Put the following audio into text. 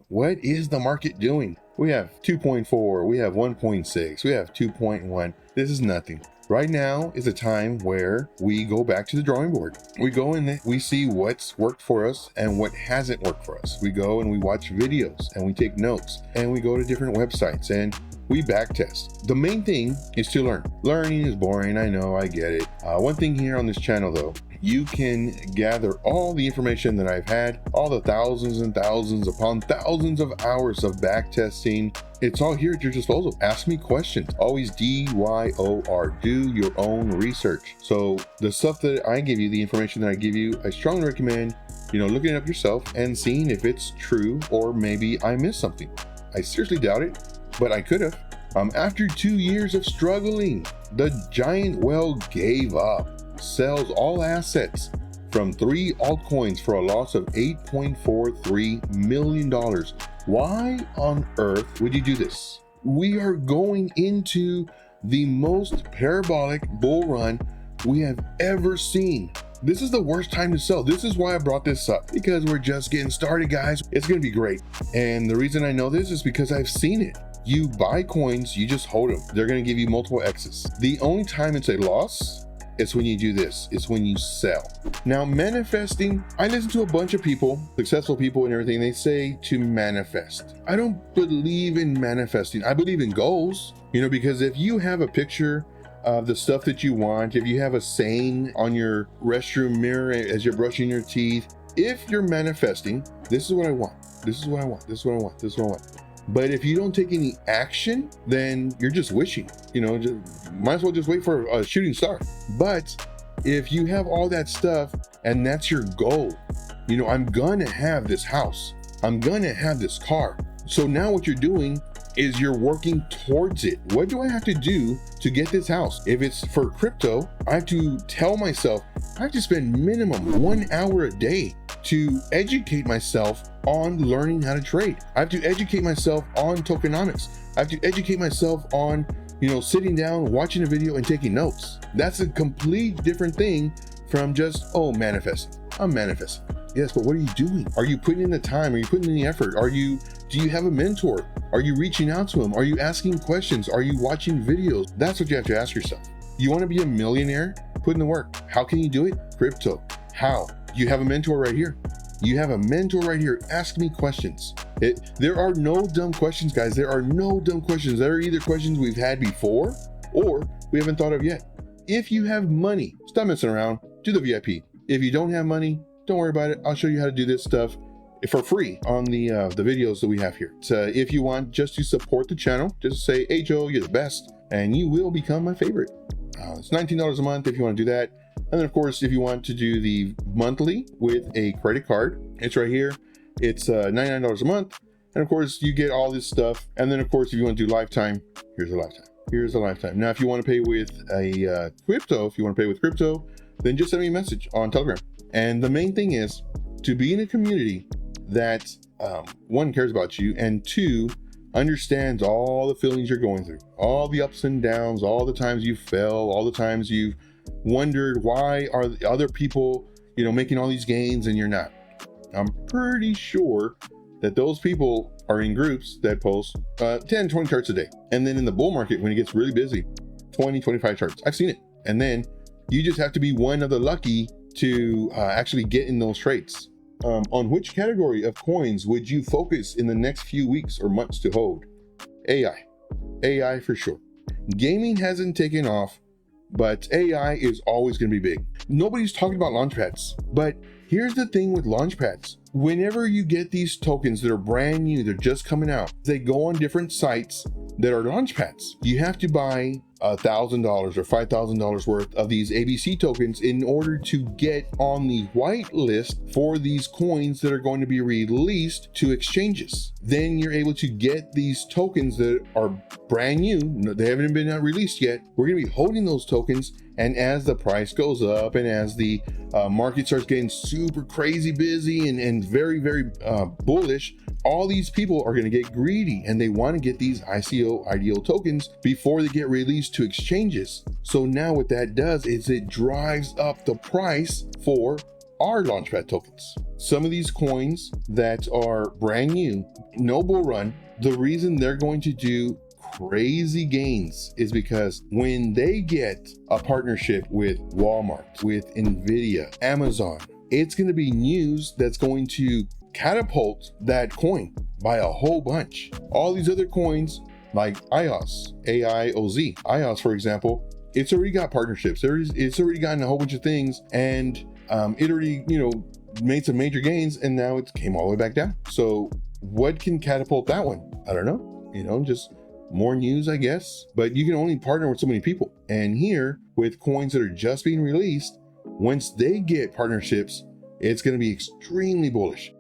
What is the market doing? We have 2.4, we have 1.6, we have 2.1. This is nothing. Right now is a time where we go back to the drawing board. We go and we see what's worked for us and what hasn't worked for us. We go and we watch videos and we take notes and we go to different websites and we backtest. The main thing is to learn. Learning is boring, I know, I get it. One thing here on this channel though, you can gather all the information that I've had, all the thousands and thousands upon thousands of hours of backtesting. It's all here at your disposal. Ask me questions. Always DYOR, do your own research. So the stuff that I give you, the information that I give you, I strongly recommend, looking it up yourself and seeing if it's true or maybe I missed something. I seriously doubt it, but I could have. After 2 years of struggling, the giant whale gave up, sells all assets from 3 altcoins for a loss of $8.43 million. Why on earth would you do this? We are going into the most parabolic bull run we have ever seen. This is the worst time to sell. This is why I brought this up, because we're just getting started, guys. It's going to be great. And the reason I know this is because I've seen it. You buy coins, you just hold them. They're going to give you multiple X's. The only time it's a loss is when you do this. It's when you sell. Now, manifesting, I listen to a bunch of people, successful people and everything. They say to manifest. I don't believe in manifesting. I believe in goals, because if you have a picture of the stuff that you want, if you have a saying on your restroom mirror as you're brushing your teeth, if you're manifesting, this is what I want. This is what I want. This is what I want. This is what I want. But if you don't take any action, then you're just wishing, might as well just wait for a shooting star. But if you have all that stuff and that's your goal, I'm gonna have this house, I'm gonna have this car. So now what you're doing is you're working towards it. What do I have to do to get this house? If it's for crypto, I have to tell myself I have to spend minimum 1 hour a day to educate myself on learning how to trade. I have to educate myself on tokenomics. I have to educate myself on, sitting down, watching a video and taking notes. That's a complete different thing from just, manifesting. I'm manifesting. Yes, but what are you doing? Are you putting in the time? Are you putting in the effort? Do you have a mentor? Are you reaching out to him? Are you asking questions? Are you watching videos? That's what you have to ask yourself. You want to be a millionaire? Put in the work. How can you do it? Crypto. How? You have a mentor right here. You have a mentor right here. Ask me questions. There are no dumb questions, guys. There are no dumb questions. There are either questions we've had before or we haven't thought of yet. If you have money, stop messing around. Do the VIP. If you don't have money, don't worry about it. I'll show you how to do this stuff for free on the videos that we have here. So if you want just to support the channel, just say, hey Joe, you're the best, and you will become my favorite. It's $19 a month if you want to do that. And then of course, if you want to do the monthly with a credit card, it's right here. It's $99 a month. And of course you get all this stuff. And then of course, if you want to do lifetime, here's a lifetime. Here's a lifetime. Now, if you want to pay with a crypto, then just send me a message on Telegram. And the main thing is to be in a community that one, cares about you, and two, understands all the feelings you're going through, all the ups and downs, all the times you fell, all the times you've wondered why are the other people, making all these gains and you're not. I'm pretty sure that those people are in groups that post 10, 20 charts a day. And then in the bull market, when it gets really busy, 20, 25 charts. I've seen it. And then you just have to be one of the lucky to actually get in those trades. On which category of coins would you focus in the next few weeks or months to hold? AI for sure. Gaming hasn't taken off, but AI is always going to be big. Nobody's talking about launchpads, but here's the thing with launchpads. Whenever you get these tokens that are brand new, they're just coming out, they go on different sites that are launchpads. You have to buy $1,000 or $5,000 worth of these ABC tokens in order to get on the white list for these coins that are going to be released to exchanges. Then you're able to get these tokens that are brand new. They haven't been released yet. We're going to be holding those tokens, and as the price goes up and as the market starts getting super crazy busy and very, very bullish, all these people are going to get greedy and they want to get these IDO tokens before they get released to exchanges. So now what that does is it drives up the price for are Launchpad tokens. Some of these coins that are brand new, no bull run, the reason they're going to do crazy gains is because when they get a partnership with Walmart, with Nvidia, Amazon, it's going to be news that's going to catapult that coin by a whole bunch. All these other coins like IOS, AIOZ, IOS, for example, it's already got partnerships. It's already gotten a whole bunch of things, and it already, made some major gains, and now it came all the way back down. So what can catapult that one? I don't know. Just more news, I guess. But you can only partner with so many people. And here, with coins that are just being released, once they get partnerships, it's going to be extremely bullish.